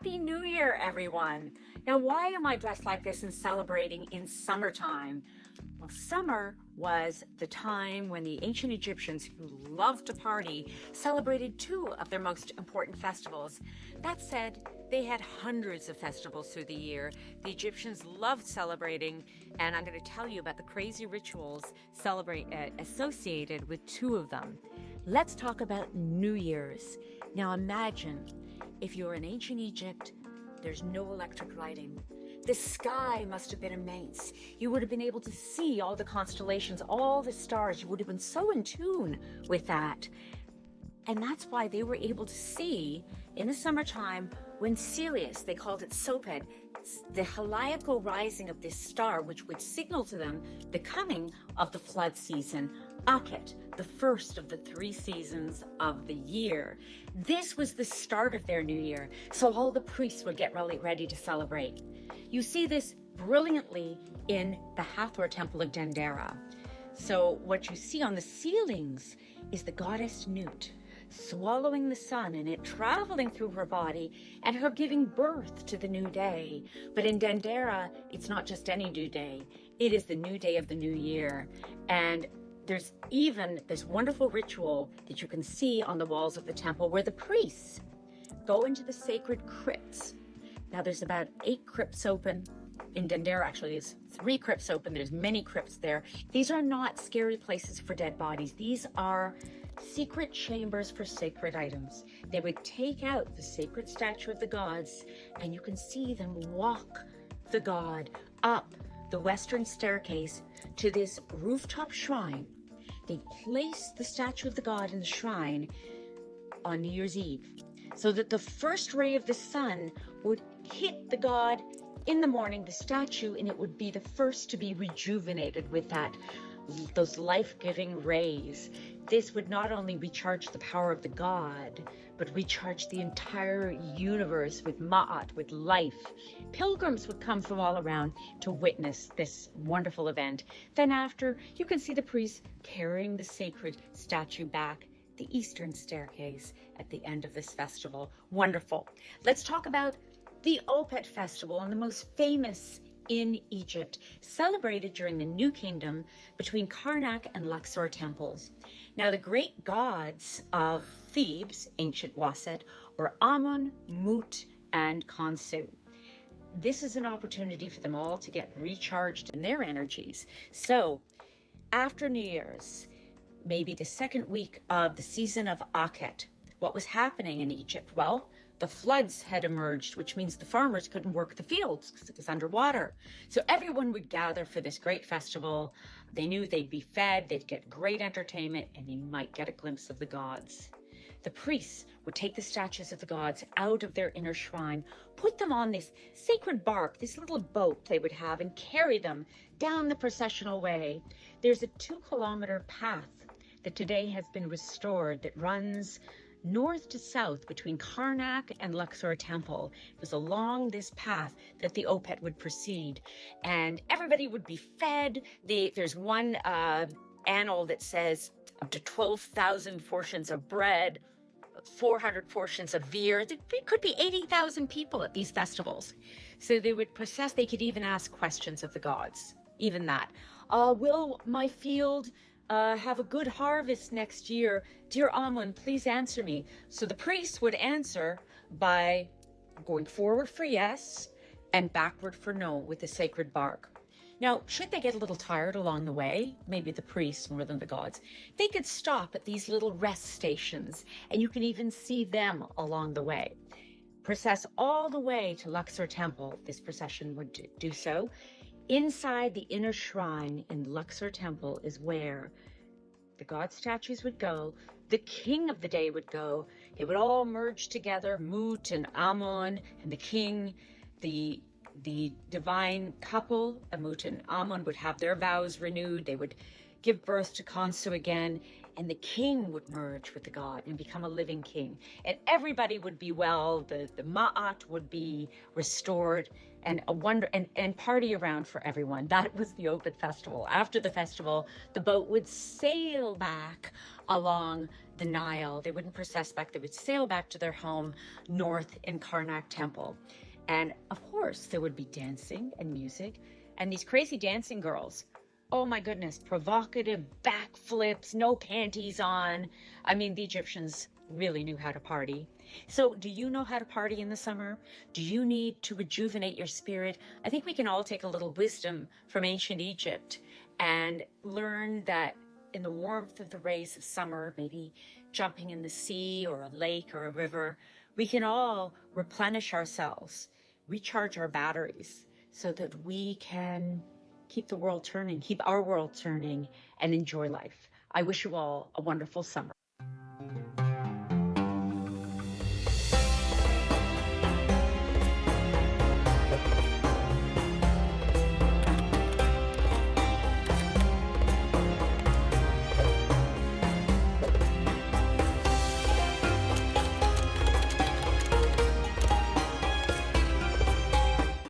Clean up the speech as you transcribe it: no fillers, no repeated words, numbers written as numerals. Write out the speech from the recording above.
Happy New Year, everyone. Now, why am I dressed like this and celebrating in summertime? Well, summer was the time when the ancient Egyptians, who loved to party, celebrated two of their most important festivals. That said, they had hundreds of festivals through the year. The Egyptians loved celebrating, and I'm going to tell you about the crazy rituals associated with two of them. Let's talk about New Year's. Now imagine if you're in ancient Egypt, there's no electric lighting. The sky must have been immense. You would have been able to see all the constellations, all the stars. You would have been so in tune with that. And that's why they were able to see in the summertime when Sirius, they called it Soped, the heliacal rising of this star, which would signal to them the coming of the flood season, Opet, the first of the 3 seasons of the year. This was the start of their new year, so all the priests would get really ready to celebrate. You see this brilliantly in the Hathor temple of Dendera. So what you see on the ceilings is the goddess Nut swallowing the sun and it traveling through her body and her giving birth to the new day. But in Dendera, it's not just any new day. It is the new day of the new year. And there's even this wonderful ritual that you can see on the walls of the temple where the priests go into the sacred crypts. Now there's about 8 crypts open. In Dendera, actually, there's 3 crypts open. There's many crypts there. These are not scary places for dead bodies. These are secret chambers for sacred items. They would take out the sacred statue of the gods, and you can see them walk the god up the western staircase to this rooftop shrine. They place the statue of the god in the shrine on New Year's Eve, so that the first ray of the sun would hit the god in the morning, the statue, and it would be the first to be rejuvenated with those life-giving rays. This would not only recharge the power of the god, but recharge the entire universe with ma'at, with life. Pilgrims would come from all around to witness this wonderful event. Then after, you can see the priests carrying the sacred statue back the eastern staircase at the end of this festival. Wonderful. Let's talk about the Opet Festival, and the most famous in Egypt, celebrated during the New Kingdom between Karnak and Luxor temples. Now, the great gods of Thebes, ancient Waset, were Amun, Mut, and Khonsu. This is an opportunity for them all to get recharged in their energies. So, after New Year's, maybe the second week of the season of Akhet, what was happening in Egypt? Well, the floods had emerged, which means the farmers couldn't work the fields because it was underwater. So everyone would gather for this great festival. They knew they'd be fed, they'd get great entertainment, and they might get a glimpse of the gods. The priests would take the statues of the gods out of their inner shrine, put them on this sacred bark, this little boat they would have, and carry them down the processional way. There's a 2-kilometer path that today has been restored that runs north to south between Karnak and Luxor temple. It was along this path that the Opet would proceed, and everybody would be fed. There's one annal that says up to 12,000 portions of bread, 400 portions of beer. There could be 80,000 people at these festivals. So they would process. They could even ask questions of the gods, even that. Will my field have a good harvest next year? Dear Amun, please answer me. So the priests would answer by going forward for yes and backward for no with the sacred bark. Now, should they get a little tired along the way, maybe the priests more than the gods, they could stop at these little rest stations, and you can even see them along the way. Process all the way to Luxor temple. This procession would do so. Inside the inner shrine in Luxor temple is where the god statues would go, the king of the day would go. They would all merge together, Mut and Amun and the king. The divine couple, Mut and Amun, would have their vows renewed. They would give birth to Khonsu again, and the king would merge with the god and become a living king. And everybody would be well, the ma'at would be restored, and a wonder and party around for everyone. That was the Opet Festival. After the festival, the boat would sail back along the Nile. They wouldn't process back, they would sail back to their home north in Karnak Temple. And of course, there would be dancing and music, and these crazy dancing girls. Oh my goodness, provocative backflips, no panties on. I mean, the Egyptians really knew how to party. So, do you know how to party in the summer? Do you need to rejuvenate your spirit? I think we can all take a little wisdom from ancient Egypt and learn that in the warmth of the rays of summer, maybe jumping in the sea or a lake or a river, we can all replenish ourselves, recharge our batteries so that we can keep the world turning, keep our world turning, and enjoy life. I wish you all a wonderful summer.